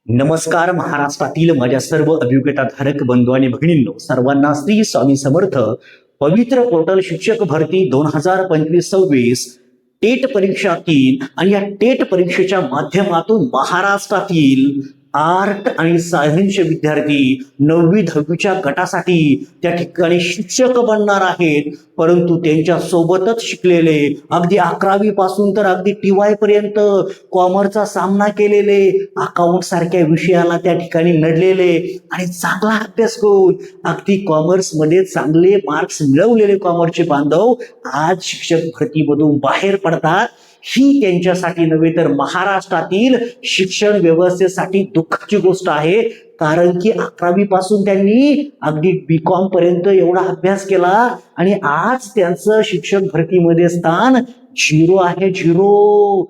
नमस्कार महाराष्ट्रातील माझ्या सर्व अभियोग्यताधारक बंधू आणि भगिनींनो, सर्वांना श्री स्वामी समर्थ. पवित्र पोर्टल शिक्षक भरती 2025-26 टेट परीक्षा 3 आणि या टेट परीक्षेच्या माध्यमातून महाराष्ट्रातील आर्ट आणि सायन्सचे विद्यार्थी 9वी-10वीच्या गटासाठी त्या ठिकाणी शिक्षक बनणार आहेत. परंतु त्यांच्या सोबतच शिकलेले अगदी 11वी पासून तर अगदी TY पर्यंत कॉमर्सचा सामना केलेले, अकाउंट सारख्या विषयाला त्या ठिकाणी नडलेले आणि चांगला अभ्यास करून अगदी कॉमर्समध्ये चांगले मार्क्स मिळवलेले कॉमर्सचे बांधव आज शिक्षक भरतीमधून बाहेर पडतात. ही त्यांच्यासाठी नव्हे तर महाराष्ट्रातील शिक्षण व्यवस्थेसाठी दुःखाची गोष्ट आहे. कारण की 11वी पासून त्यांनी अगदी BCom पर्यंत एवढा अभ्यास केला आणि आज त्यांचं शिक्षक भरतीमध्ये स्थान 0 आहे, 0.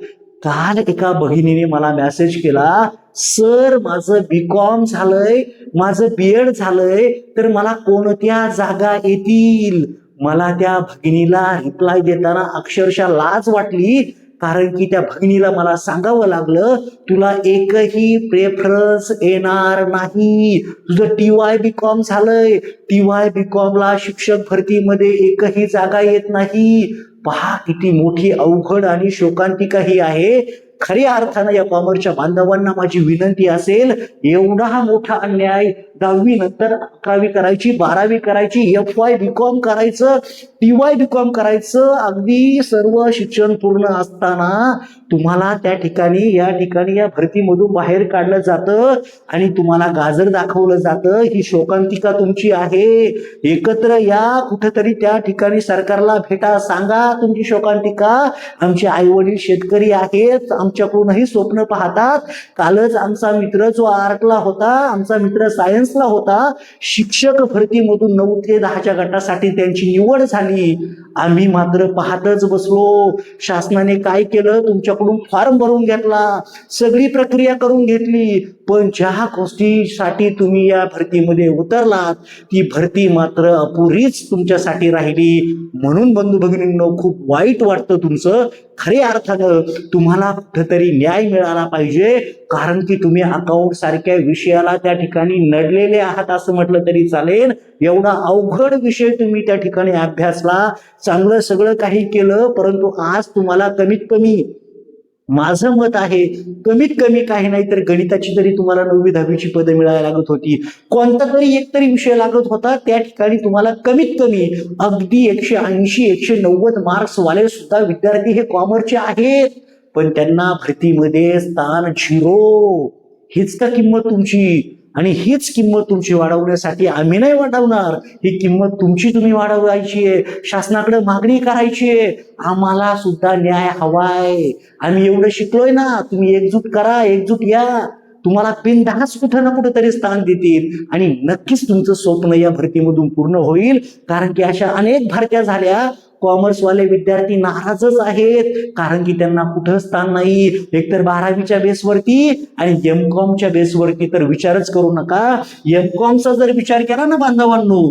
काल एका भगिनीने मला मेसेज केला, सर माझं BCom झालंय, माझं BEd झालंय, तर मला कोणत्या जागा येतील? मला त्या भगिनीला रिप्लाय देताना अक्षरशः लाज वाटली. कारण की त्या भगिनीला मला सांगावं लागलं, तुला एकही प्रेफरन्स येणार नाही. तुझं TY BCom झालंय, TY BCom ला शिक्षक भरतीमध्ये एकही जागा येत नाही. पहा किती मोठी अवघड आणि शोकांतिका ही आहे. खऱ्या अर्थानं या कॉमर्सच्या बांधवांना माझी विनंती असेल, एवढा मोठा अन्याय, 10वी नंतर 11वी करायची, 12वी करायची, FY BCom करायचं, TY BCom करायचं, अगदी सर्व शिक्षण पूर्ण असताना तुम्हाला त्या ठिकाणी या भरतीमधून बाहेर काढलं जातं आणि तुम्हाला गाजर दाखवलं जातं. ही शोकांतिका तुमची आहे. एकत्र या, कुठेतरी त्या ठिकाणी सरकारला भेटा, सांगा तुमची शोकांतिका. आमचे आई वडील शेतकरी आहेत, आमच्याकडूनही स्वप्न पाहतात. कालच आमचा मित्र जो आर्टला होता, आमचा मित्र सायन्सला होता, शिक्षक भरतीमधून 9 ते 10च्या गटासाठी त्यांची निवड झाली. आम्ही मात्र पाहतच बसलो. शासनाने काय केलं, तुमच्याकडून फॉर्म भरून घेतला, सगळी प्रक्रिया करून घेतली, पण ज्या गोष्टीसाठी तुम्ही या भरतीमध्ये उतरलात ती भरती मात्र अपुरीच तुमच्यासाठी राहिली. म्हणून बंधू भगिनींनो, खूप वाईट वाटतं तुमचं. खऱ्या अर्थानं तुम्हाला कुठेतरी न्याय मिळाला पाहिजे. कारण की तुम्ही अकाउंट सारख्या विषयाला त्या ठिकाणी नडलेले आहात असं म्हटलं तरी चालेल. एवढा अवघड विषय तुम्ही त्या ठिकाणी अभ्यासला, चांगलं सगळं काही केलं, परंतु आज तुम्हाला कमीत कमी, माझं मत आहे, कमीत कमी काही नाही तर गणिताची तरी तुम्हाला 9वी-10वीची पदं मिळायला लागत होती. कोणता तरी एक तरी विषय लागत होता, त्या ठिकाणी तुम्हाला कमीत कमी अगदी 180-190 मार्क्स वाले सुद्धा विद्यार्थी हे कॉमर्सचे आहेत, पण त्यांना भरतीमध्ये स्थान 0. हीच का किंमत तुमची? आणि हीच किंमत तुमची वाढवण्यासाठी आम्ही नाही वाढवणार. ही किंमत तुमची तुम्ही वाढवायची आहे, शासनाकडे मागणी करायची आहे. आम्हाला सुद्धा न्याय हवाय. आम्ही एवढं शिकलोय ना, तुम्ही एकजूट करा, एकजूट या. तुम्हाला बिनधास्त कुठं ना कुठं तरी स्थान देतील आणि नक्कीच तुमचं स्वप्न या भरतीमधून पूर्ण होईल. कारण की अशा अनेक भरत्या झाल्या, कॉमर्सवाले विद्यार्थी नाराजच आहेत, कारण की त्यांना कुठं स्थान नाही. एकतर 12वीच्या बेसवरती आणि MCOMच्या बेसवरती तर विचारच करू नका. MCOMचा जर विचार केला ना बांधवांनो,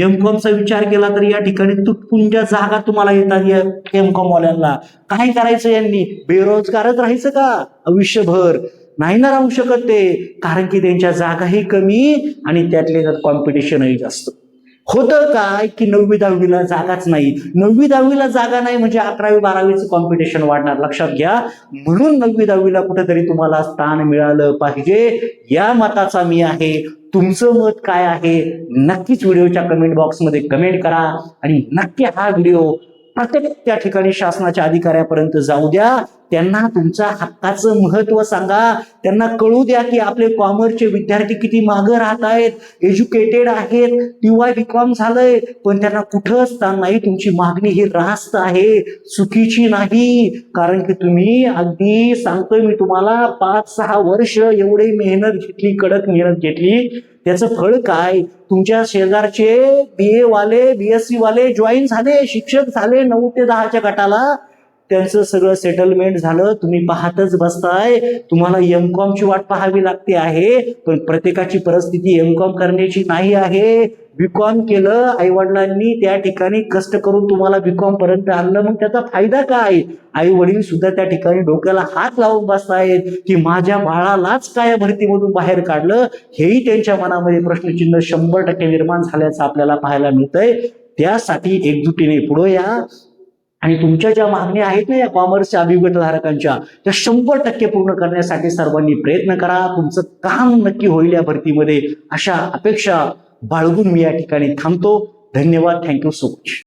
MCOMचा विचार केला तर या ठिकाणी तुटपुंज्या जागा तुम्हाला येतात. या MCOM वाल्यांना काय करायचं? यांनी बेरोजगारच राहायचं का आयुष्यभर? नाही ना राहू शकत ते, कारण की त्यांच्या जागाही कमी आणि त्यातले कॉम्पिटिशनही जास्त. होतं काय की 9वी-10वीला जागाच नाही. 9वी-10वीला जागा नाही म्हणजे 11वी-12वीचं कॉम्पिटिशन वाढणार, लक्षात घ्या. म्हणून 9वी-10वीला कुठेतरी तुम्हाला स्थान मिळालं पाहिजे, या मताचा मी आहे. तुमचं मत काय आहे नक्कीच व्हिडिओच्या कमेंट बॉक्समध्ये कमेंट करा आणि नक्की हा व्हिडिओ प्रत्येक त्या ठिकाणी शासनाच्या अधिकाऱ्यापर्यंत जाऊ द्या. त्यांना तुमच्या हक्काचं महत्व सांगा. त्यांना कळू द्या की आपले कॉमर्सचे विद्यार्थी किती मागं राहत आहेत, एज्युकेटेड आहेत, TY BCom झालंय, पण त्यांना कुठं स्थान नाही. तुमची मागणी ही रास्त आहे, चुकीची नाही. कारण की तुम्ही, अगदी सांगतोय मी तुम्हाला, 5-6 वर्ष एवढी मेहनत घेतली, कडक मेहनत घेतली, त्याचं फळ काय? तुमच्या शेजारचे BA वाले, BSc वाले जॉईन झाले, शिक्षक झाले 9 ते 10च्या गटाला, त्यांचं सगळं सेटलमेंट झालं. तुम्ही पाहतच बसताय. तुम्हाला MCOMची वाट पाहावी लागते आहे, पण प्रत्येकाची परिस्थिती MCOM करण्याची नाही आहे. बीकॉम केलं, आई वडिलांनी त्या ठिकाणी कष्ट करून तुम्हाला बीकॉम पर्यंत आणलं, मग त्याचा फायदा काय? आई वडील सुद्धा त्या ठिकाणी डोक्याला हात लावून बसतायत की माझ्या बाळालाच काय भरतीमधून बाहेर काढलं, हेही त्यांच्या मनामध्ये प्रश्नचिन्ह 100% निर्माण झाल्याचं आपल्याला पाहायला मिळतंय. त्यासाठी एकजुटीने पुढे या आणि तुमच्या ज्या मागण्या आहेत ना या कॉमर्सच्या अभियोग्यताधारकांच्या, त्या 100% पूर्ण करण्यासाठी सर्वांनी प्रयत्न करा. तुमचं काम नक्की होईल या भरतीमध्ये, अशा अपेक्षा बाळगून मी या ठिकाणी थांबतो. धन्यवाद. Thank you so much.